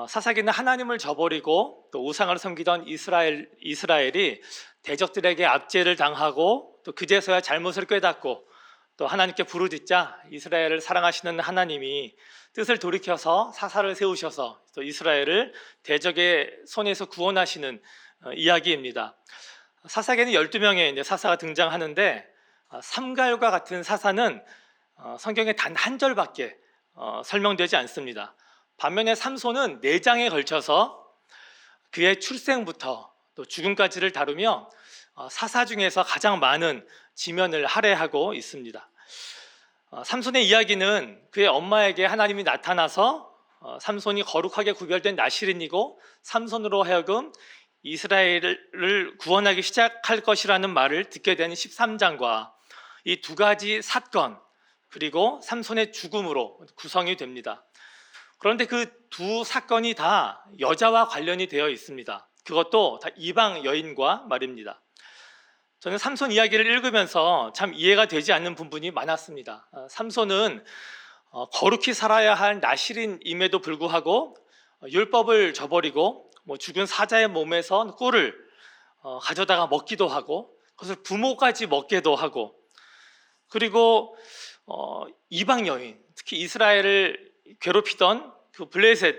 사사기는 하나님을 저버리고 또 우상을 섬기던 이스라엘이 대적들에게 압제를 당하고 또 그제서야 잘못을 깨닫고 또 하나님께 부르짖자 이스라엘을 사랑하시는 하나님이 뜻을 돌이켜서 사사를 세우셔서 또 이스라엘을 대적의 손에서 구원하시는 이야기입니다. 사사기에는 12명의 사사가 등장하는데 삼갈과 같은 사사는 성경에 단 한 절밖에 설명되지 않습니다. 반면에 삼손은 4장에 걸쳐서 그의 출생부터 또 죽음까지를 다루며 사사 중에서 가장 많은 지면을 할애하고 있습니다. 삼손의 이야기는 그의 엄마에게 하나님이 나타나서 삼손이 거룩하게 구별된 나실인이고 삼손으로 하여금 이스라엘을 구원하기 시작할 것이라는 말을 듣게 된 13장과 이 두 가지 사건 그리고 삼손의 죽음으로 구성이 됩니다. 그런데 그 두 사건이 다 여자와 관련이 되어 있습니다. 그것도 다 이방 여인과 말입니다. 저는 삼손 이야기를 읽으면서 참 이해가 되지 않는 부분이 많았습니다. 삼손은 거룩히 살아야 할 나실인임에도 불구하고 율법을 저버리고 죽은 사자의 몸에서 꿀을 가져다가 먹기도 하고 그것을 부모까지 먹게도 하고 그리고 이방 여인, 특히 이스라엘을 괴롭히던 그 블레셋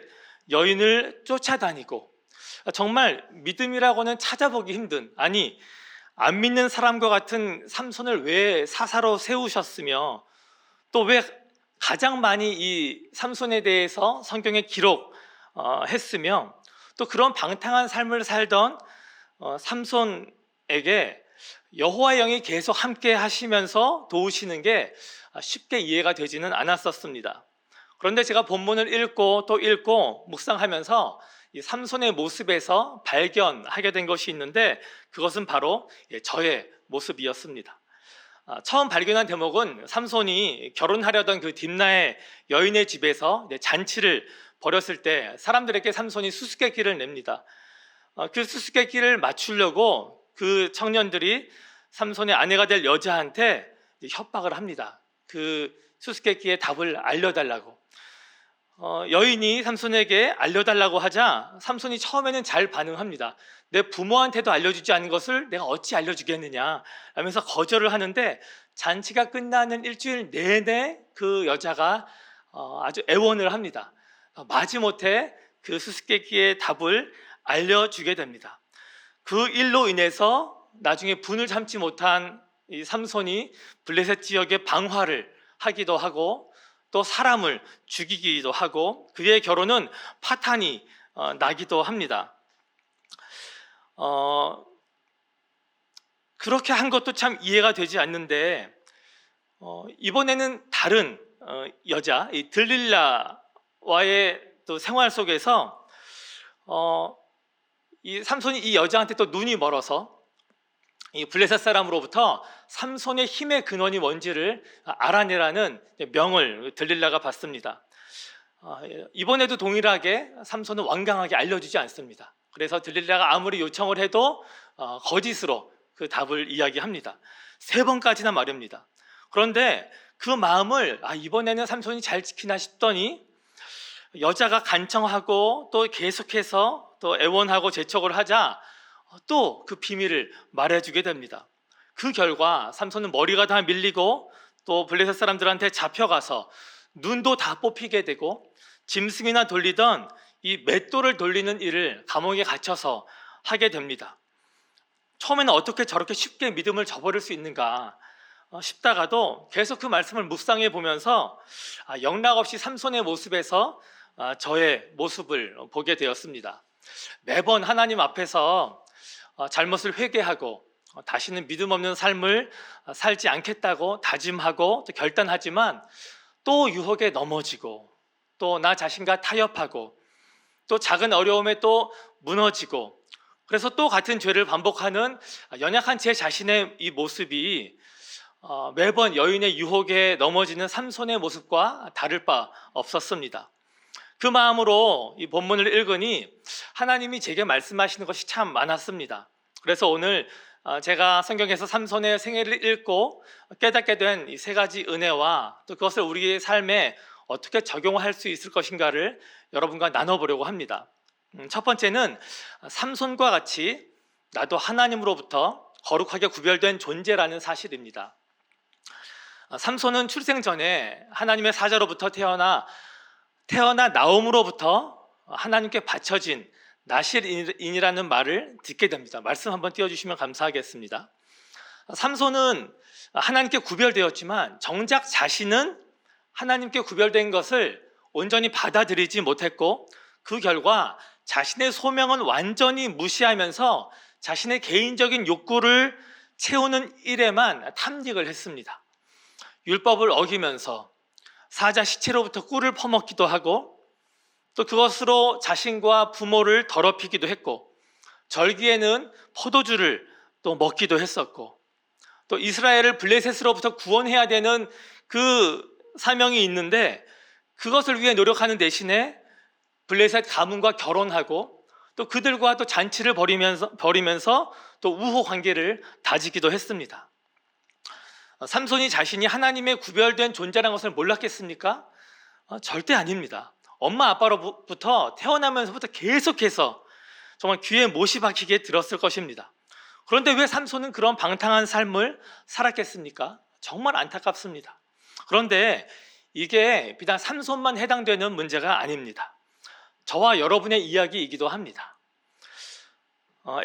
여인을 쫓아다니고 정말 믿음이라고는 찾아보기 힘든, 아니 안 믿는 사람과 같은 삼손을 왜 사사로 세우셨으며 또 왜 가장 많이 이 삼손에 대해서 성경에 기록했으며 또 그런 방탕한 삶을 살던 삼손에게 여호와의 영이 계속 함께 하시면서 도우시는 게 쉽게 이해가 되지는 않았었습니다. 그런데 제가 본문을 읽고 또 읽고 묵상하면서 이 삼손의 모습에서 발견하게 된 것이 있는데 그것은 바로 저의 모습이었습니다. 처음 발견한 대목은 삼손이 결혼하려던 그 딥나의 여인의 집에서 잔치를 벌였을 때 사람들에게 삼손이 수수께끼를 냅니다. 그 수수께끼를 맞추려고 그 청년들이 삼손의 아내가 될 여자한테 협박을 합니다. 그 수수께끼의 답을 알려달라고. 여인이 삼손에게 알려달라고 하자 삼손이 처음에는 잘 반응합니다. 내 부모한테도 알려주지 않은 것을 내가 어찌 알려주겠느냐 하면서 거절을 하는데 잔치가 끝나는 일주일 내내 그 여자가 아주 애원을 합니다. 마지못해 그 수수께끼의 답을 알려주게 됩니다. 그 일로 인해서 나중에 분을 참지 못한 이 삼손이 블레셋 지역에 방화를 하기도 하고 또 사람을 죽이기도 하고 그의 결혼은 파탄이 나기도 합니다. 그렇게 한 것도 참 이해가 되지 않는데 이번에는 다른 여자 이 들릴라와의 또 생활 속에서 이 삼손이 이 여자한테 또 눈이 멀어서 이 블레셋 사람으로부터 삼손의 힘의 근원이 뭔지를 알아내라는 명을 들릴라가 받습니다. 이번에도 동일하게 삼손은 완강하게 알려주지 않습니다. 그래서 들릴라가 아무리 요청을 해도 거짓으로 그 답을 이야기합니다. 3번까지나 말입니다. 그런데 그 마음을 이번에는 삼손이 잘 지키나 싶더니 여자가 간청하고 또 계속해서 또 애원하고 재촉을 하자 또 그 비밀을 말해주게 됩니다. 그 결과 삼손은 머리가 다 밀리고 또 블레셋 사람들한테 잡혀가서 눈도 다 뽑히게 되고 짐승이나 돌리던 이 맷돌을 돌리는 일을 감옥에 gat혀서 하게 됩니다. 처음에는 어떻게 저렇게 쉽게 믿음을 저버릴 수 있는가 싶다가도 계속 그 말씀을 묵상해 보면서 영락없이 삼손의 모습에서 저의 모습을 보게 되었습니다. 매번 하나님 앞에서 잘못을 회개하고 다시는 믿음 없는 삶을 살지 않겠다고 다짐하고 또 결단하지만 또 유혹에 넘어지고 또 나 자신과 타협하고 또 작은 어려움에 또 무너지고 그래서 또 같은 죄를 반복하는 연약한 제 자신의 이 모습이 매번 여인의 유혹에 넘어지는 삼손의 모습과 다를 바 없었습니다. 그 마음으로 이 본문을 읽으니 하나님이 제게 말씀하시는 것이 참 많았습니다. 그래서 오늘 제가 성경에서 삼손의 생애를 읽고 깨닫게 된 이 3가지 은혜와 또 그것을 우리의 삶에 어떻게 적용할 수 있을 것인가를 여러분과 나눠보려고 합니다. 첫 번째는 삼손과 같이 나도 하나님으로부터 거룩하게 구별된 존재라는 사실입니다. 삼손은 출생 전에 하나님의 사자로부터 태어나 나옴으로부터 하나님께 바쳐진 나실인이라는 말을 듣게 됩니다. 말씀 한번 띄워주시면 감사하겠습니다. 삼손은 하나님께 구별되었지만 정작 자신은 하나님께 구별된 것을 온전히 받아들이지 못했고, 그 결과 자신의 소명은 완전히 무시하면서 자신의 개인적인 욕구를 채우는 일에만 탐닉을 했습니다. 율법을 어기면서 사자 시체로부터 꿀을 퍼먹기도 하고, 또 그것으로 자신과 부모를 더럽히기도 했고, 절기에는 포도주를 또 먹기도 했었고, 또 이스라엘을 블레셋으로부터 구원해야 되는 그 사명이 있는데 그것을 위해 노력하는 대신에 블레셋 가문과 결혼하고 또 그들과 또 잔치를 벌이면서 또 우호 관계를 다지기도 했습니다. 삼손이 자신이 하나님의 구별된 존재라는 것을 몰랐겠습니까? 절대 아닙니다. 엄마 아빠로부터 태어나면서부터 계속해서 정말 귀에 못이 박히게 들었을 것입니다. 그런데 왜 삼손은 그런 방탕한 삶을 살았겠습니까? 정말 안타깝습니다. 그런데 이게 비단 삼손만 해당되는 문제가 아닙니다. 저와 여러분의 이야기이기도 합니다.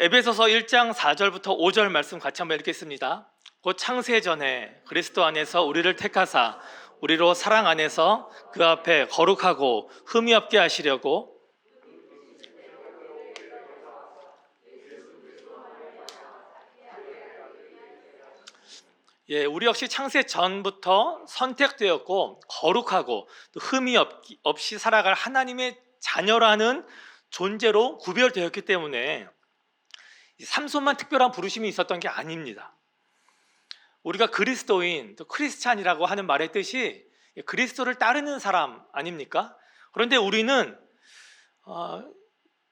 에베소서 1장 4절부터 5절 말씀 같이 한번 읽겠습니다. 곧 창세전에 그리스도 안에서 우리를 택하사 우리로 사랑 안에서 그 앞에 거룩하고 흠이 없게 하시려고 우리 역시 창세 전부터 선택되었고 거룩하고 또 흠이 없이 살아갈 하나님의 자녀라는 존재로 구별되었기 때문에 삼손만 특별한 부르심이 있었던 게 아닙니다. 우리가 그리스도인, 또 크리스찬이라고 하는 말의 뜻이 그리스도를 따르는 사람 아닙니까? 그런데 우리는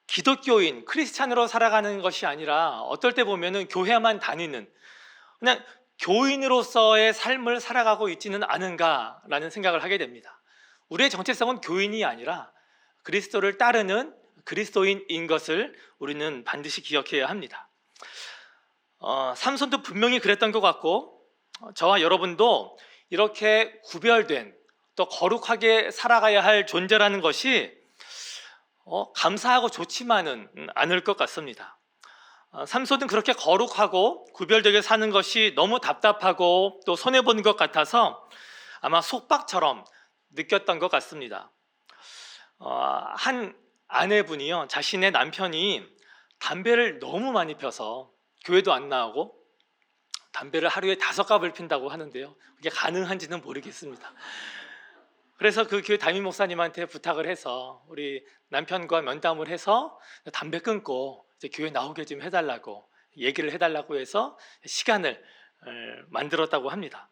기독교인, 크리스찬으로 살아가는 것이 아니라 어떨 때 보면은 교회만 다니는 그냥 교인으로서의 삶을 살아가고 있지는 않은가라는 생각을 하게 됩니다. 우리의 정체성은 교인이 아니라 그리스도를 따르는 그리스도인인 것을 우리는 반드시 기억해야 합니다. 삼손도 분명히 그랬던 것 같고, 저와 여러분도 이렇게 구별된 또 거룩하게 살아가야 할 존재라는 것이 감사하고 좋지만은 않을 것 같습니다. 삼손은 그렇게 거룩하고 구별되게 사는 것이 너무 답답하고 또 손해보는 것 같아서 아마 속박처럼 느꼈던 것 같습니다. 한 아내분이요, 자신의 남편이 담배를 너무 많이 펴서 교회도 안 나오고 담배를 하루에 5갑을 핀다고 하는데요, 그게 가능한지는 모르겠습니다. 그래서 그 교회 담임 목사님한테 부탁을 해서 우리 남편과 면담을 해서 담배 끊고 이제 교회 나오게 좀 해달라고 얘기를 해달라고 해서 시간을 만들었다고 합니다.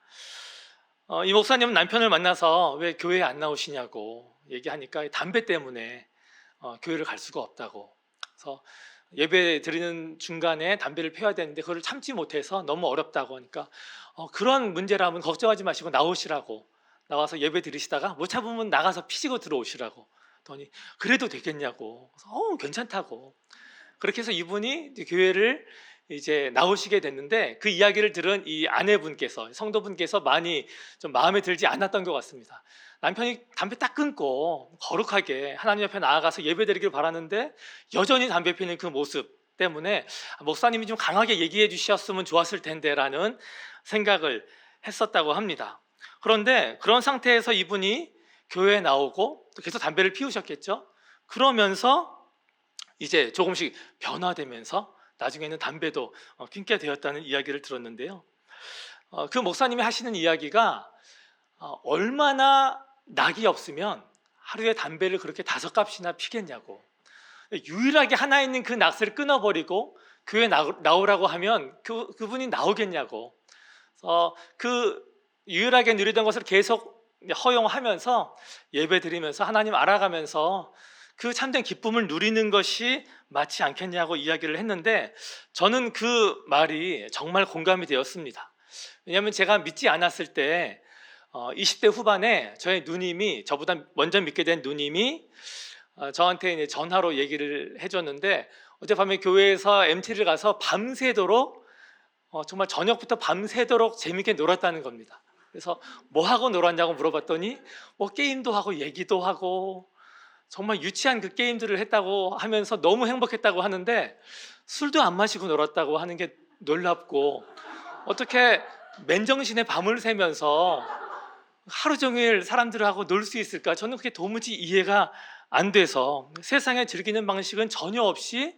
이 목사님은 남편을 만나서 왜 교회에 안 나오시냐고 얘기하니까 담배 때문에 교회를 갈 수가 없다고. 그래서 예배 드리는 중간에 담배를 피워야 되는데 그걸 참지 못해서 너무 어렵다고 하니까 그런 문제라면 걱정하지 마시고 나오시라고, 나와서 예배 드리시다가 못 참으면 나가서 피시고 들어오시라고 더니 그래도 되겠냐고. 그래서 괜찮다고. 그렇게 해서 이분이 교회를 이제 나오시게 됐는데, 그 이야기를 들은 이 아내분께서, 성도분께서 많이 좀 마음에 들지 않았던 것 같습니다. 남편이 담배 딱 끊고 거룩하게 하나님 앞에 나아가서 예배드리길 바라는데 여전히 담배 피는 그 모습 때문에 목사님이 좀 강하게 얘기해 주셨으면 좋았을 텐데 라는 생각을 했었다고 합니다. 그런데 그런 상태에서 이분이 교회에 나오고 또 계속 담배를 피우셨겠죠. 그러면서 이제 조금씩 변화되면서 나중에는 담배도 끊게 되었다는 이야기를 들었는데요. 그 목사님이 하시는 이야기가 얼마나 낙이 없으면 하루에 담배를 그렇게 5갑씩이나 피겠냐고. 유일하게 하나 있는 그 낫을 끊어버리고 교회 나오라고 하면 그분이 나오겠냐고. 그 유일하게 누리던 것을 계속 허용하면서 예배 드리면서 하나님 알아가면서 그 참된 기쁨을 누리는 것이 맞지 않겠냐고 이야기를 했는데, 저는 그 말이 정말 공감이 되었습니다. 왜냐하면 제가 믿지 않았을 때 20대 후반에 저의 누님이, 저보다 먼저 믿게 된 누님이 저한테 이제 전화로 얘기를 해줬는데 어젯밤에 교회에서 MT를 가서 밤새도록 정말 저녁부터 밤새도록 재밌게 놀았다는 겁니다. 그래서 뭐 하고 놀았냐고 물어봤더니 뭐 게임도 하고 얘기도 하고 정말 유치한 그 게임들을 했다고 하면서 너무 행복했다고 하는데 술도 안 마시고 놀았다고 하는 게 놀랍고 어떻게 맨정신에 밤을 새면서 하루 종일 사람들하고 놀 수 있을까? 저는 그게 도무지 이해가 안 돼서 세상에 즐기는 방식은 전혀 없이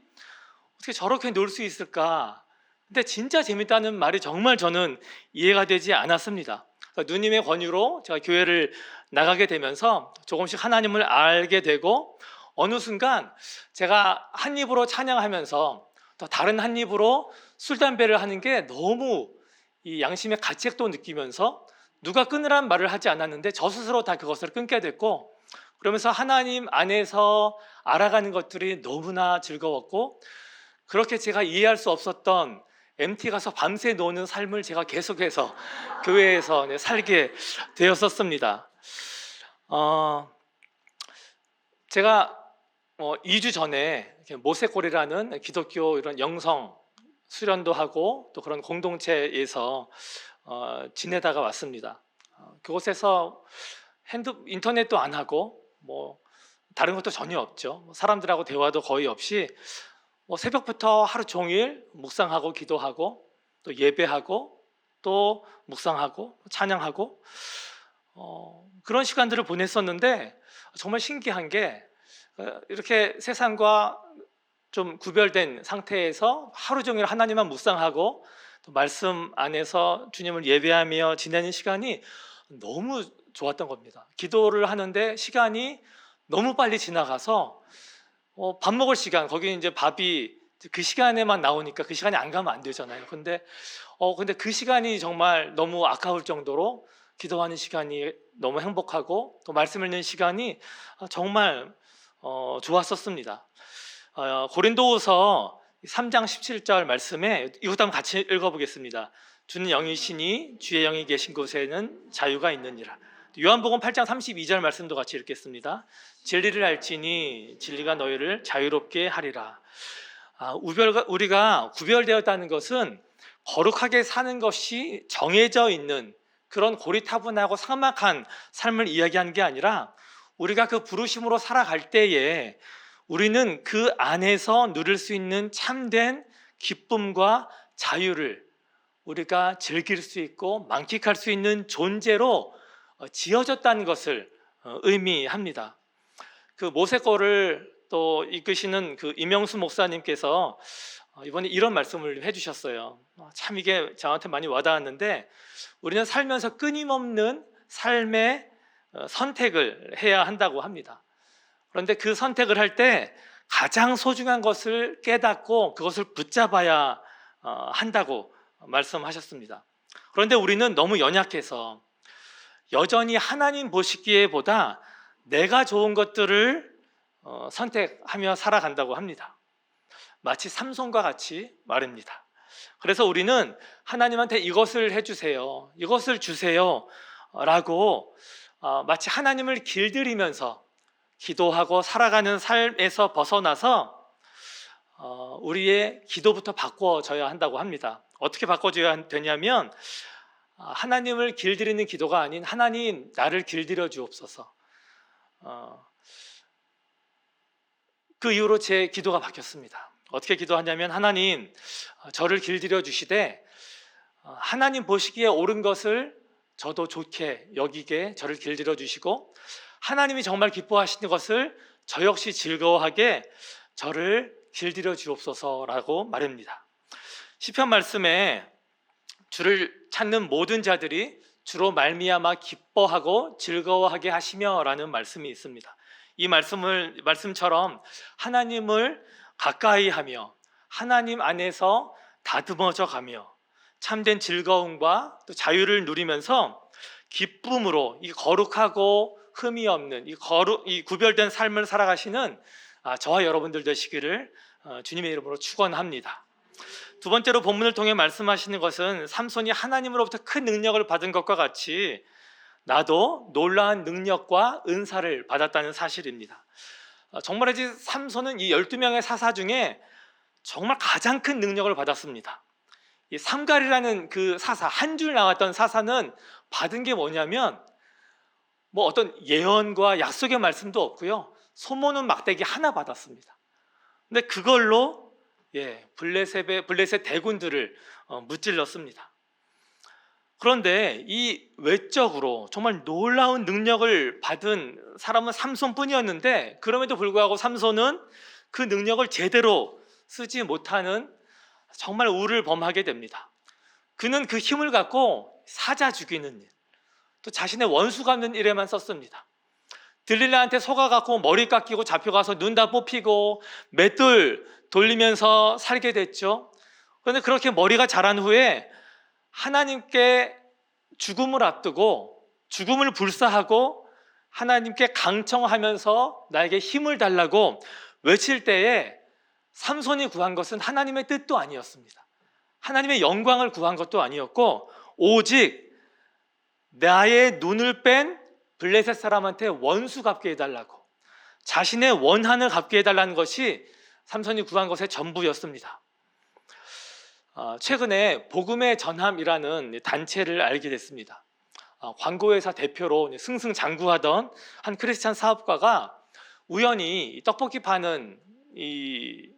어떻게 저렇게 놀 수 있을까? 근데 진짜 재밌다는 말이 정말 저는 이해가 되지 않았습니다. 그러니까 누님의 권유로 제가 교회를 나가게 되면서 조금씩 하나님을 알게 되고 어느 순간 제가 한 입으로 찬양하면서 또 다른 한 입으로 술 담배를 하는 게 너무 이 양심의 가책도 느끼면서 누가 끊으란 말을 하지 않았는데 저 스스로 다 그것을 끊게 됐고 그러면서 하나님 안에서 알아가는 것들이 너무나 즐거웠고 그렇게 제가 이해할 수 없었던 MT 가서 밤새 노는 삶을 제가 계속해서 교회에서 살게 되었었습니다. 제가 2주 전에 모세골이라는 기독교 이런 영성 수련도 하고 또 그런 공동체에서 지내다가 왔습니다. 그곳에서 인터넷도 안 하고 뭐 다른 것도 전혀 없죠. 사람들하고 대화도 거의 없이 새벽부터 하루 종일 묵상하고 기도하고 또 예배하고 또 묵상하고 찬양하고 그런 시간들을 보냈었는데 정말 신기한 게 이렇게 세상과 좀 구별된 상태에서 하루 종일 하나님만 묵상하고 또 말씀 안에서 주님을 예배하며 지내는 시간이 너무 좋았던 겁니다. 기도를 하는데 시간이 너무 빨리 지나가서 밥 먹을 시간, 거기 이제 밥이 그 시간에만 나오니까 그 시간에 안 가면 안 되잖아요. 근데 그 시간이 정말 너무 아까울 정도로 기도하는 시간이 너무 행복하고 또 말씀 읽는 시간이 정말 좋았었습니다. 고린도후서 3장 17절 말씀에 이것도 한번 같이 읽어보겠습니다. 주는 영이시니 주의 영이 계신 곳에는 자유가 있느니라. 요한복음 8장 32절 말씀도 같이 읽겠습니다. 진리를 알지니 진리가 너희를 자유롭게 하리라. 우리가 구별되었다는 것은 거룩하게 사는 것이 정해져 있는 그런 고리타분하고 삭막한 삶을 이야기하는 게 아니라 우리가 그 부르심으로 살아갈 때에 우리는 그 안에서 누릴 수 있는 참된 기쁨과 자유를 우리가 즐길 수 있고 만끽할 수 있는 존재로 지어졌다는 것을 의미합니다. 그 모세거를 또 이끄시는 그 임영수 목사님께서 이번에 이런 말씀을 해주셨어요. 참 이게 저한테 많이 와닿았는데 우리는 살면서 끊임없는 삶의 선택을 해야 한다고 합니다. 그런데 그 선택을 할 때 가장 소중한 것을 깨닫고 그것을 붙잡아야 한다고 말씀하셨습니다. 그런데 우리는 너무 연약해서 여전히 하나님 보시기에보다 내가 좋은 것들을 선택하며 살아간다고 합니다. 마치 삼손과 같이 말입니다. 그래서 우리는 하나님한테 이것을 해주세요, 이것을 주세요 라고 마치 하나님을 길들이면서 기도하고 살아가는 삶에서 벗어나서 우리의 기도부터 바꿔줘야 한다고 합니다. 어떻게 바꿔줘야 되냐면 하나님을 길들이는 기도가 아닌 하나님 나를 길들여 주옵소서. 그 이후로 제 기도가 바뀌었습니다. 어떻게 기도하냐면 하나님 저를 길들여 주시되 하나님 보시기에 옳은 것을 저도 좋게 여기게 저를 길들여 주시고 하나님이 정말 기뻐하시는 것을 저 역시 즐거워하게 저를 길들여 주옵소서라고 말합니다. 시편 말씀에 주를 찾는 모든 자들이 주로 말미암아 기뻐하고 즐거워하게 하시며라는 말씀이 있습니다. 이 말씀처럼 하나님을 가까이 하며 하나님 안에서 다듬어져 가며 참된 즐거움과 또 자유를 누리면서 기쁨으로 이 거룩하고 흠이 없는 이 구별된 삶을 살아가시는 저와 여러분들 되시기를 주님의 이름으로 축원합니다. 두 번째로 본문을 통해 말씀하시는 것은 삼손이 하나님으로부터 큰 능력을 받은 것과 같이 나도 놀라운 능력과 은사를 받았다는 사실입니다. 정말이지 삼손은 이 12명의 사사 중에 정말 가장 큰 능력을 받았습니다. 이 삼갈이라는 그 사사, 한 줄 나왔던 사사는 받은 게 뭐냐면 뭐 어떤 예언과 약속의 말씀도 없고요, 소모는 막대기 하나 받았습니다. 근데 그걸로 블레셋 대군들을 무찔렀습니다. 그런데 이 외적으로 정말 놀라운 능력을 받은 사람은 삼손뿐이었는데, 그럼에도 불구하고 삼손은 그 능력을 제대로 쓰지 못하는 정말 우를 범하게 됩니다. 그는 그 힘을 갖고 사자 죽이는 일, 또 자신의 원수 갚는 일에만 썼습니다. 들릴라한테 속아갖고 머리 깎이고 잡혀가서 눈 다 뽑히고 맷돌 돌리면서 살게 됐죠. 그런데 그렇게 머리가 자란 후에 하나님께 죽음을 앞두고 죽음을 불사하고 하나님께 강청하면서 나에게 힘을 달라고 외칠 때에 삼손이 구한 것은 하나님의 뜻도 아니었습니다. 하나님의 영광을 구한 것도 아니었고, 오직 나의 눈을 뺀 블레셋 사람한테 원수 갚게 해달라고, 자신의 원한을 갚게 해달라는 것이 삼손이 구한 것의 전부였습니다. 최근에 복음의 전함이라는 단체를 알게 됐습니다. 광고회사 대표로 승승장구하던 한 크리스찬 사업가가 우연히 떡볶이 파는 이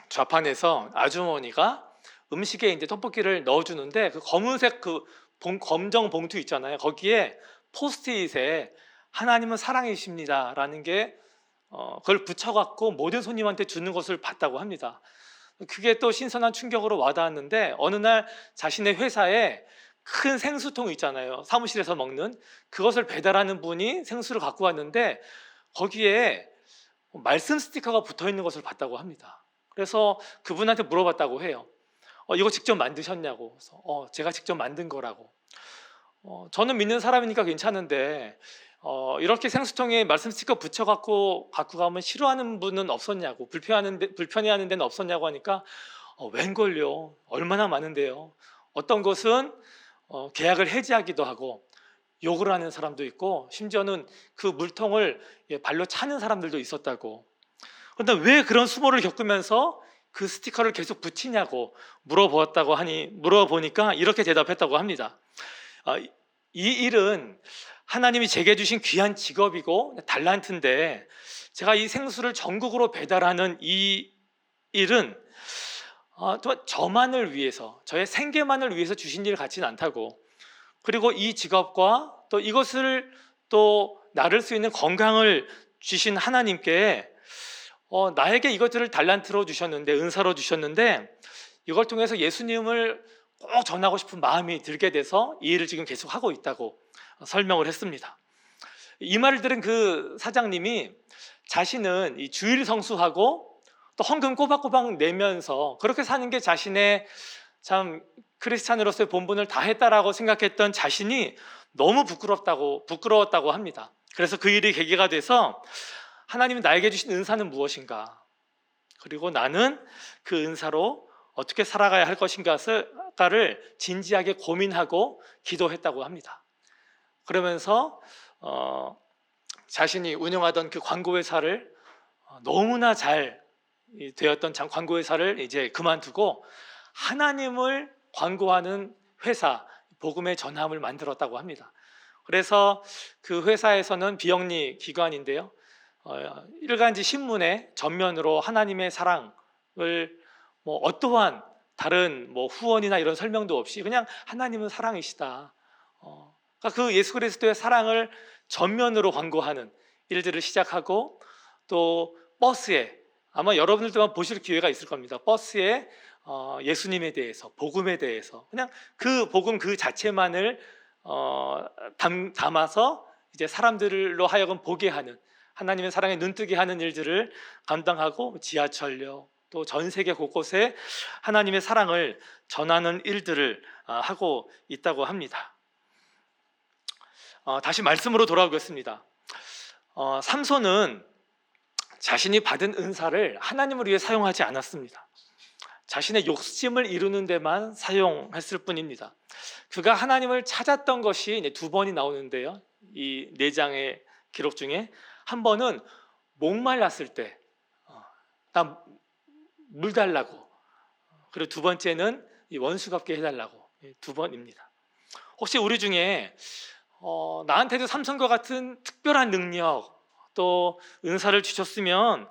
좌판에서 아주머니가 음식에 이제 떡볶이를 넣어주는데, 그 검은색 검정 봉투 있잖아요. 거기에 포스트잇에 하나님은 사랑이십니다라는 게 그걸 붙여갖고 모든 손님한테 주는 것을 봤다고 합니다. 그게 또 신선한 충격으로 와닿았는데, 어느 날 자신의 회사에 큰 생수통 있잖아요, 사무실에서 먹는, 그것을 배달하는 분이 생수를 갖고 왔는데 거기에 말씀 스티커가 붙어 있는 것을 봤다고 합니다. 그래서 그분한테 물어봤다고 해요. 이거 직접 만드셨냐고. 그래서 제가 직접 만든 거라고. 저는 믿는 사람이니까 괜찮은데 이렇게 생수통에 말씀 스티커 붙여갖고 갖고 가면 싫어하는 분은 없었냐고, 불편해하는 데는 없었냐고 하니까 웬걸요, 얼마나 많은데요. 어떤 곳은 계약을 해지하기도 하고 욕을 하는 사람도 있고, 심지어는 그 물통을 발로 차는 사람들도 있었다고. 그런데 왜 그런 수모를 겪으면서 그 스티커를 계속 붙이냐고 물어보니까 이렇게 대답했다고 합니다. 이 일은 하나님이 제게 주신 귀한 직업이고 달란트인데, 제가 이 생수를 전국으로 배달하는 이 일은 저만을 위해서, 저의 생계만을 위해서 주신 일 같지는 않다고, 그리고 이 직업과 또 이것을 또 나를 수 있는 건강을 주신 하나님께 나에게 이것들을 달란트로 주셨는데, 은사로 주셨는데, 이걸 통해서 예수님을 꼭 전하고 싶은 마음이 들게 돼서 이 일을 지금 계속 하고 있다고 설명을 했습니다. 이 말을 들은 그 사장님이 자신은 이 주일 성수하고 또 헌금 꼬박꼬박 내면서 그렇게 사는 게 자신의 참 크리스찬으로서의 본분을 다했다라고 생각했던 자신이 너무 부끄러웠다고 합니다. 그래서 그 일이 계기가 돼서 하나님이 나에게 주신 은사는 무엇인가, 그리고 나는 그 은사로 어떻게 살아가야 할 것인가를 진지하게 고민하고 기도했다고 합니다. 그러면서 자신이 운영하던 그 광고회사를 너무나 잘 되었던 광고회사를 이제 그만두고 하나님을 광고하는 회사, 복음의 전함을 만들었다고 합니다. 그래서 그 회사에서는 비영리 기관인데요, 일간지 신문에 전면으로 하나님의 사랑을 어떠한 다른 후원이나 이런 설명도 없이 그냥 하나님은 사랑이시다, 그러니까 그 예수 그리스도의 사랑을 전면으로 광고하는 일들을 시작하고, 또 버스에, 아마 여러분들도 보실 기회가 있을 겁니다. 버스에 예수님에 대해서, 복음에 대해서 그냥 그 복음 그 자체만을 담아서 이제 사람들로 하여금 보게 하는, 하나님의 사랑에 눈뜨게 하는 일들을 감당하고, 지하철역 또 전 세계 곳곳에 하나님의 사랑을 전하는 일들을 하고 있다고 합니다. 다시 말씀으로 돌아오겠습니다. 삼손은 자신이 받은 은사를 하나님을 위해 사용하지 않았습니다. 자신의 욕심을 이루는 데만 사용했을 뿐입니다. 그가 하나님을 찾았던 것이 2번이 나오는데요, 이 4장의 기록 중에 한 번은 목말랐을 때 나 물 달라고, 그리고 두 번째는 이 원수 갚게 해달라고, 두 번입니다. 혹시 우리 중에 나한테도 삼손과 같은 특별한 능력 또 은사를 주셨으면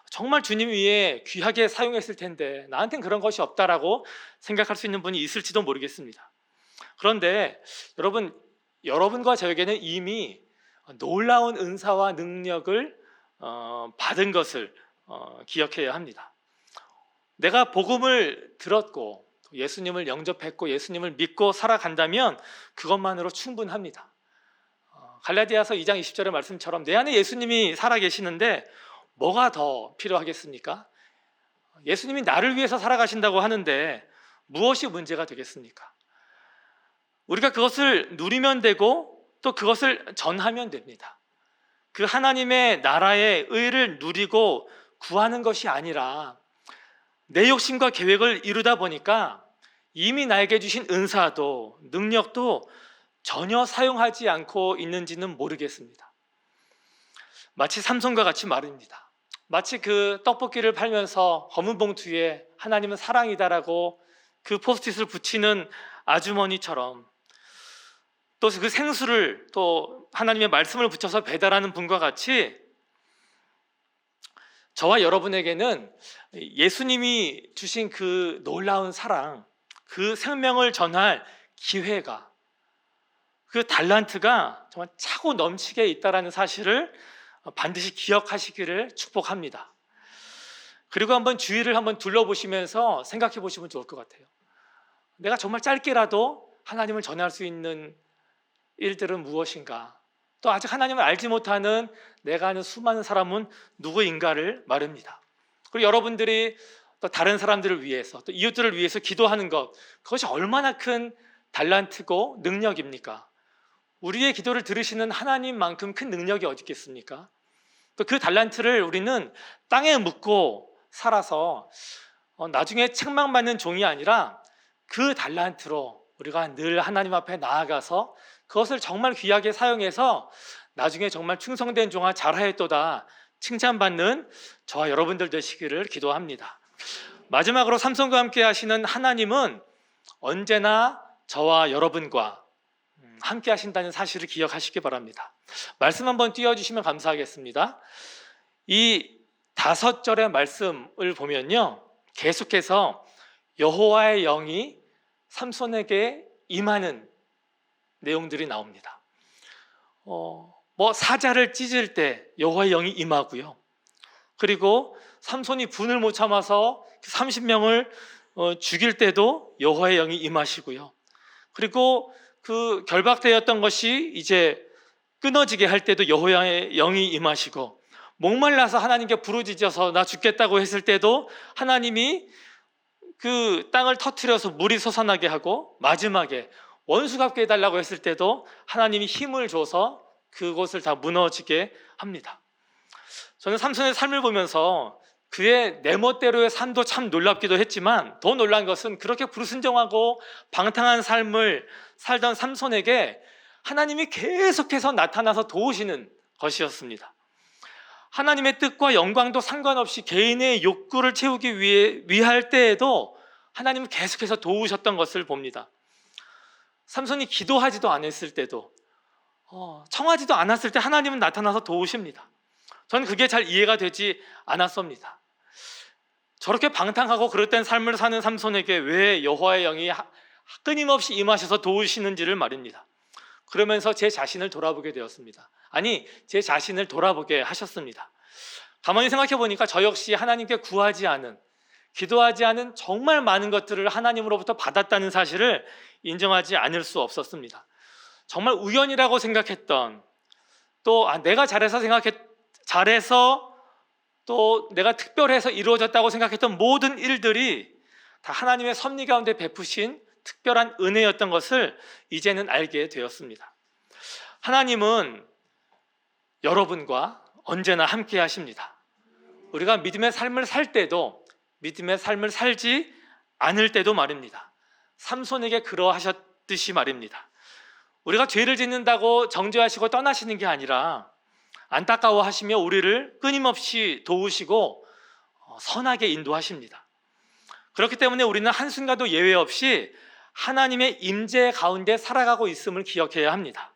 정말 주님 위에 귀하게 사용했을 텐데 나한테는 그런 것이 없다라고 생각할 수 있는 분이 있을지도 모르겠습니다. 그런데 여러분과 저에게는 이미 놀라운 은사와 능력을 받은 것을 기억해야 합니다. 내가 복음을 들었고 예수님을 영접했고 예수님을 믿고 살아간다면 그것만으로 충분합니다. 갈라디아서 2장 20절의 말씀처럼 내 안에 예수님이 살아계시는데 뭐가 더 필요하겠습니까? 예수님이 나를 위해서 살아가신다고 하는데 무엇이 문제가 되겠습니까? 우리가 그것을 누리면 되고 또 그것을 전하면 됩니다. 그 하나님의 나라의 의를 누리고 구하는 것이 아니라 내 욕심과 계획을 이루다 보니까 이미 나에게 주신 은사도 능력도 전혀 사용하지 않고 있는지는 모르겠습니다. 마치 삼손과 같이 말입니다. 마치 그 떡볶이를 팔면서 검은 봉투에 하나님은 사랑이다라고 그 포스트잇을 붙이는 아주머니처럼, 또 그 생수를 또 하나님의 말씀을 붙여서 배달하는 분과 같이 저와 여러분에게는 예수님이 주신 그 놀라운 사랑, 그 생명을 전할 기회가, 그 달란트가 정말 차고 넘치게 있다는 사실을 반드시 기억하시기를 축복합니다. 그리고 한번 주위를 한번 둘러보시면서 생각해 보시면 좋을 것 같아요. 내가 정말 짧게라도 하나님을 전할 수 있는 일들은 무엇인가? 또 아직 하나님을 알지 못하는 내가 아는 수많은 사람은 누구인가를 말합니다. 그리고 여러분들이 또 다른 사람들을 위해서 또 이웃들을 위해서 기도하는 것, 그것이 얼마나 큰 달란트고 능력입니까? 우리의 기도를 들으시는 하나님만큼 큰 능력이 어디 있겠습니까? 또 그 달란트를 우리는 땅에 묻고 살아서 나중에 책망받는 종이 아니라 그 달란트로 우리가 늘 하나님 앞에 나아가서 그것을 정말 귀하게 사용해서 나중에 정말 충성된 종아 잘하였도다 칭찬받는 저와 여러분들 되시기를 기도합니다. 마지막으로 삼손과 함께 하시는 하나님은 언제나 저와 여러분과 함께 하신다는 사실을 기억하시기 바랍니다. 말씀 한번 띄워주시면 감사하겠습니다. 이 5절의 말씀을 보면요, 계속해서 여호와의 영이 삼손에게 임하는 내용들이 나옵니다. 사자를 찢을 때 여호와의 영이 임하고요, 그리고 삼손이 분을 못 참아서 30명을 죽일 때도 여호와의 영이 임하시고요, 그리고 그 결박되었던 것이 이제 끊어지게 할 때도 여호와의 영이 임하시고, 목말라서 하나님께 부르짖어서 나 죽겠다고 했을 때도 하나님이 그 땅을 터뜨려서 물이 솟아나게 하고, 마지막에 원수 갚게 해달라고 했을 때도 하나님이 힘을 줘서 그곳을 다 무너지게 합니다. 저는 삼손의 삶을 보면서 그의 내 멋대로의 삶도 참 놀랍기도 했지만 더 놀란 것은 그렇게 불순종하고 방탕한 삶을 살던 삼손에게 하나님이 계속해서 나타나서 도우시는 것이었습니다. 하나님의 뜻과 영광도 상관없이 개인의 욕구를 채우기 위할 때에도 하나님은 계속해서 도우셨던 것을 봅니다. 삼손이 기도하지도 않았을 때도, 청하지도 않았을 때 하나님은 나타나서 도우십니다. 저는 그게 잘 이해가 되지 않았습니다. 저렇게 방탕하고 그릇된 삶을 사는 삼손에게 왜 여호와의 영이 끊임없이 임하셔서 도우시는지를 말입니다. 그러면서 제 자신을 돌아보게 되었습니다. 아니, 제 자신을 돌아보게 하셨습니다. 가만히 생각해 보니까 저 역시 하나님께 구하지 않은, 기도하지 않은 정말 많은 것들을 하나님으로부터 받았다는 사실을 인정하지 않을 수 없었습니다. 정말 우연이라고 생각했던, 또 내가 잘해서 또 내가 특별해서 이루어졌다고 생각했던 모든 일들이 다 하나님의 섭리 가운데 베푸신 특별한 은혜였던 것을 이제는 알게 되었습니다. 하나님은 여러분과 언제나 함께 하십니다. 우리가 믿음의 삶을 살 때도, 믿음의 삶을 살지 않을 때도 말입니다. 삼손에게 그러하셨듯이 말입니다. 우리가 죄를 짓는다고 정죄하시고 떠나시는 게 아니라 안타까워하시며 우리를 끊임없이 도우시고 선하게 인도하십니다. 그렇기 때문에 우리는 한순간도 예외 없이 하나님의 임재 가운데 살아가고 있음을 기억해야 합니다.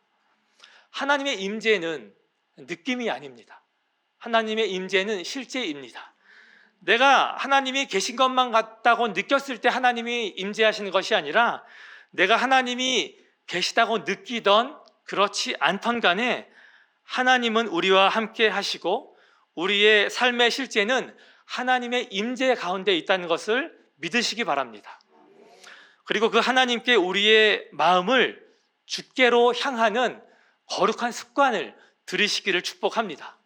하나님의 임재는 느낌이 아닙니다. 하나님의 임재는 실제입니다. 내가 하나님이 계신 것만 같다고 느꼈을 때 하나님이 임재하시는 것이 아니라 내가 하나님이 계시다고 느끼던 그렇지 않던 간에 하나님은 우리와 함께 하시고 우리의 삶의 실제는 하나님의 임재 가운데 있다는 것을 믿으시기 바랍니다. 그리고 그 하나님께 우리의 마음을 주께로 향하는 거룩한 습관을 들이시기를 축복합니다.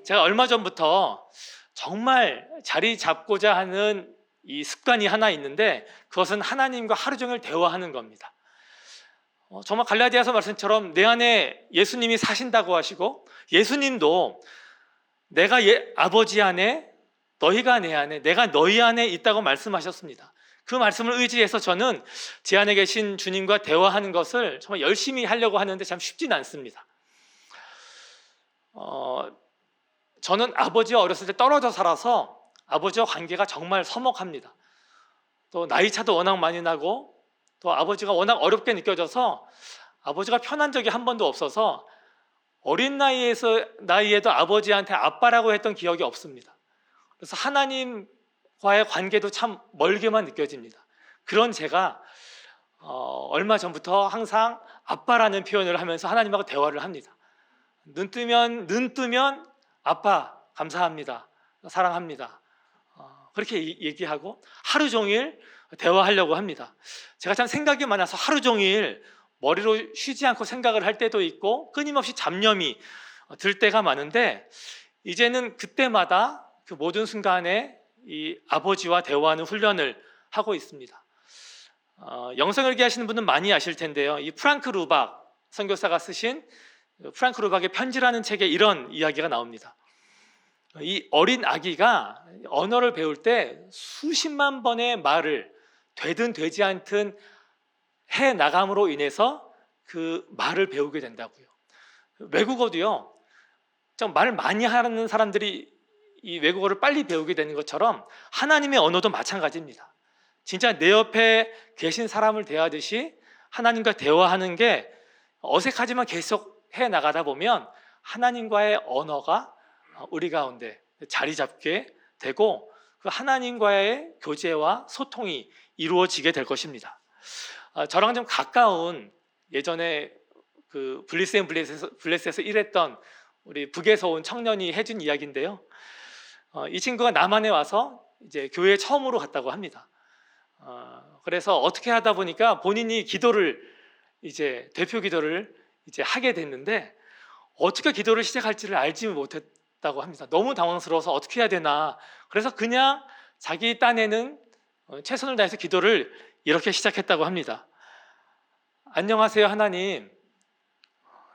제가 얼마 전부터 정말 자리 잡고자 하는 이 습관이 하나 있는데 그것은 하나님과 하루 종일 대화하는 겁니다. 정말 갈라디아서 말씀처럼 내 안에 예수님이 사신다고 하시고 예수님도 내가 아버지 안에 너희가 내 안에 내가 너희 안에 있다고 말씀하셨습니다. 그 말씀을 의지해서 저는 제 안에 계신 주님과 대화하는 것을 정말 열심히 하려고 하는데 참 쉽진 않습니다. 저는 아버지와 어렸을 때 떨어져 살아서 아버지와 관계가 정말 서먹합니다. 또 나이 차도 워낙 많이 나고 또 아버지가 워낙 어렵게 느껴져서 아버지가 편한 적이 한 번도 없어서 어린 나이에도 아버지한테 아빠라고 했던 기억이 없습니다. 그래서 하나님과의 관계도 참 멀게만 느껴집니다. 그런 제가 얼마 전부터 항상 아빠라는 표현을 하면서 하나님하고 대화를 합니다. 눈 뜨면 아빠 감사합니다, 사랑합니다, 그렇게 얘기하고 하루 종일 대화하려고 합니다. 제가 참 생각이 많아서 하루 종일 머리로 쉬지 않고 생각을 할 때도 있고 끊임없이 잡념이 들 때가 많은데 이제는 그때마다 그 모든 순간에 이 아버지와 대화하는 훈련을 하고 있습니다. 영성일기 하시는 분은 많이 아실 텐데요. 이 프랑크 루박 선교사가 쓰신 프랑크 루박의 편지라는 책에 이런 이야기가 나옵니다. 이 어린 아기가 언어를 배울 때 수십만 번의 말을 되든 되지 않든 해 나감으로 인해서 그 말을 배우게 된다고요. 외국어도요, 좀 말 많이 하는 사람들이 이 외국어를 빨리 배우게 되는 것처럼 하나님의 언어도 마찬가지입니다. 진짜 내 옆에 계신 사람을 대하듯이 하나님과 대화하는 게 어색하지만 계속 해 나가다 보면 하나님과의 언어가 우리 가운데 자리 잡게 되고 그 하나님과의 교제와 소통이 이루어지게 될 것입니다. 저랑 좀 가까운 예전에 그 블레스에서 일했던 우리 북에서 온 청년이 해준 이야기인데요. 이 친구가 남한에 와서 이제 교회에 처음으로 갔다고 합니다. 그래서 어떻게 하다 보니까 본인이 기도를 이제 대표 기도를 이제 하게 됐는데 어떻게 기도를 시작할지를 알지 못했다고 합니다. 너무 당황스러워서 어떻게 해야 되나. 그래서 그냥 자기 딴에는 최선을 다해서 기도를 이렇게 시작했다고 합니다. 안녕하세요 하나님,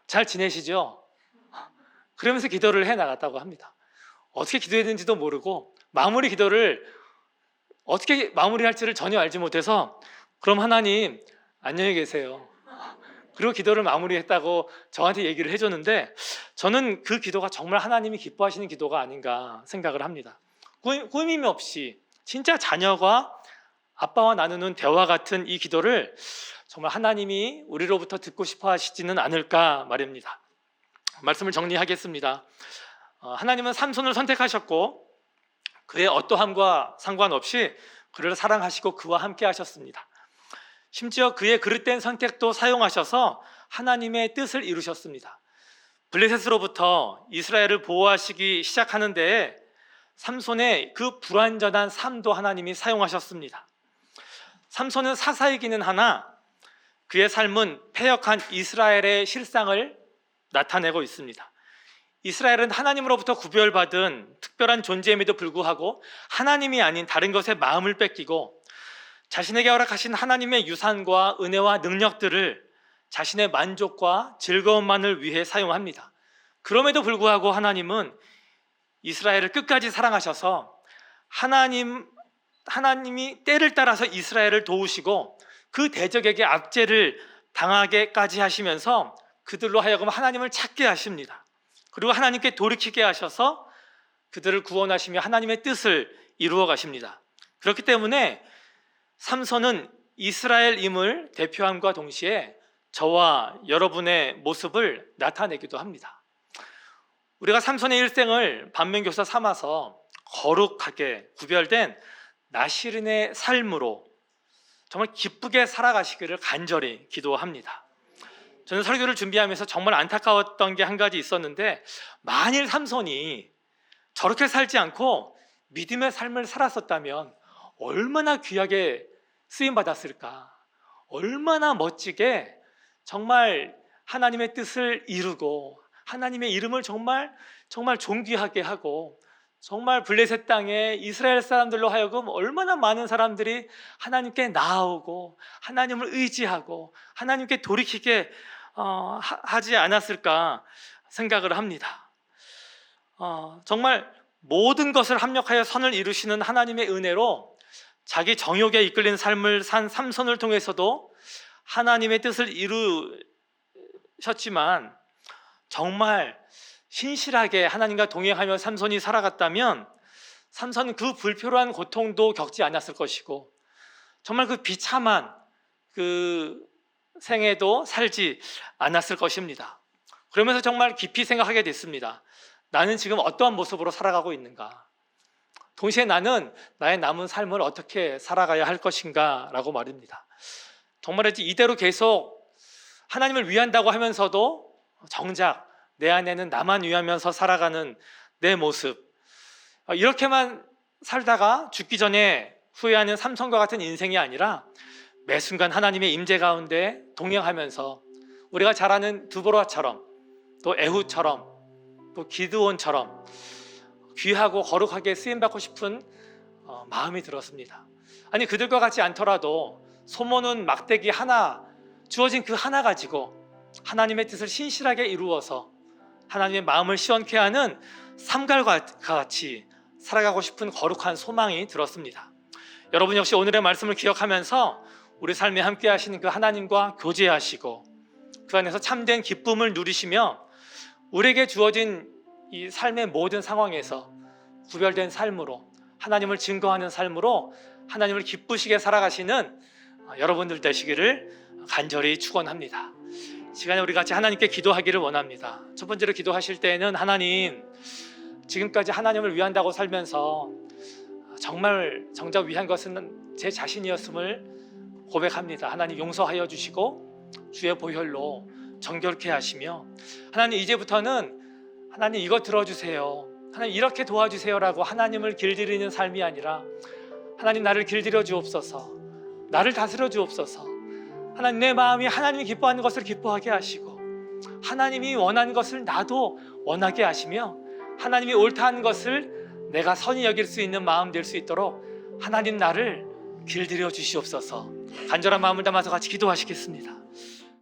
잘 지내시죠? 그러면서 기도를 해 나갔다고 합니다. 어떻게 기도했는지도 모르고 마무리 기도를 어떻게 마무리할지를 전혀 알지 못해서 그럼 하나님 안녕히 계세요, 그리고 기도를 마무리했다고 저한테 얘기를 해줬는데 저는 그 기도가 정말 하나님이 기뻐하시는 기도가 아닌가 생각을 합니다. 꾸밈 없이 진짜 자녀가 아빠와 나누는 대화 같은 이 기도를 정말 하나님이 우리로부터 듣고 싶어 하시지는 않을까 말입니다. 말씀을 정리하겠습니다. 하나님은 삼손을 선택하셨고 그의 어떠함과 상관없이 그를 사랑하시고 그와 함께 하셨습니다. 심지어 그의 그릇된 선택도 사용하셔서 하나님의 뜻을 이루셨습니다. 블레셋으로부터 이스라엘을 보호하시기 시작하는 데에 삼손의 그 불완전한 삶도 하나님이 사용하셨습니다. 삼손은 사사이기는 하나 그의 삶은 패역한 이스라엘의 실상을 나타내고 있습니다. 이스라엘은 하나님으로부터 구별받은 특별한 존재임에도 불구하고 하나님이 아닌 다른 것에 마음을 뺏기고 자신에게 허락하신 하나님의 유산과 은혜와 능력들을 자신의 만족과 즐거움만을 위해 사용합니다. 그럼에도 불구하고 하나님은 이스라엘을 끝까지 사랑하셔서 하나님이 때를 따라서 이스라엘을 도우시고 그 대적에게 압제를 당하게까지 하시면서 그들로 하여금 하나님을 찾게 하십니다. 그리고 하나님께 돌이키게 하셔서 그들을 구원하시며 하나님의 뜻을 이루어 가십니다. 그렇기 때문에 삼손은 이스라엘임을 대표함과 동시에 저와 여러분의 모습을 나타내기도 합니다. 우리가 삼손의 일생을 반면교사 삼아서 거룩하게 구별된 나시린의 삶으로 정말 기쁘게 살아가시기를 간절히 기도합니다. 저는 설교를 준비하면서 정말 안타까웠던 게 한 가지 있었는데, 만일 삼손이 저렇게 살지 않고 믿음의 삶을 살았었다면 얼마나 귀하게 쓰임받았을까, 얼마나 멋지게 정말 하나님의 뜻을 이루고 하나님의 이름을 정말 존귀하게 하고, 정말 블레셋 땅에 이스라엘 사람들로 하여금 얼마나 많은 사람들이 하나님께 나아오고 하나님을 의지하고 하나님께 돌이키게 하지 않았을까 생각을 합니다. 정말 모든 것을 합력하여 선을 이루시는 하나님의 은혜로 자기 정욕에 이끌린 삶을 산 삼손을 통해서도 하나님의 뜻을 이루셨지만, 정말 신실하게 하나님과 동행하며 삼손이 살아갔다면 삼손은 그 불필요한 고통도 겪지 않았을 것이고, 정말 그 비참한 그 생애도 살지 않았을 것입니다. 그러면서 정말 깊이 생각하게 됐습니다. 나는 지금 어떠한 모습으로 살아가고 있는가? 동시에 나는 나의 남은 삶을 어떻게 살아가야 할 것인가? 라고 말입니다. 정말 이대로 계속 하나님을 위한다고 하면서도 정작 내 안에는 나만 위하면서 살아가는 내 모습, 이렇게만 살다가 죽기 전에 후회하는 삼손과 같은 인생이 아니라 매 순간 하나님의 임재 가운데 동행하면서 우리가 잘 아는 드보라처럼, 또 에훗처럼, 또 기드온처럼 귀하고 거룩하게 쓰임받고 싶은 마음이 들었습니다. 아니, 그들과 같지 않더라도 소모는 막대기 하나, 주어진 그 하나 가지고 하나님의 뜻을 신실하게 이루어서 하나님의 마음을 시원케 하는 삶과 같이 살아가고 싶은 거룩한 소망이 들었습니다. 여러분 역시 오늘의 말씀을 기억하면서 우리 삶에 함께 하시는 그 하나님과 교제하시고 그 안에서 참된 기쁨을 누리시며 우리에게 주어진 이 삶의 모든 상황에서 구별된 삶으로, 하나님을 증거하는 삶으로 하나님을 기쁘시게 살아가시는 여러분들 되시기를 간절히 축원합니다. 시간에 우리 같이 하나님께 기도하기를 원합니다. 첫 번째로 기도하실 때에는, 하나님, 지금까지 하나님을 위한다고 살면서 정말 정작 위한 것은 제 자신이었음을 고백합니다. 하나님, 용서하여 주시고 주의 보혈로 정결케 하시며, 하나님, 이제부터는 하나님 이거 들어주세요, 하나님 이렇게 도와주세요라고 하나님을 길들이는 삶이 아니라, 하나님 나를 길들여 주옵소서, 나를 다스려 주옵소서, 하나님 내 마음이 하나님이 기뻐하는 것을 기뻐하게 하시고 하나님이 원하는 것을 나도 원하게 하시며, 하나님이 옳다 하는 것을 내가 선히 여길 수 있는 마음 될 수 있도록 하나님 나를 길들여 주시옵소서. 간절한 마음을 담아서 같이 기도하시겠습니다.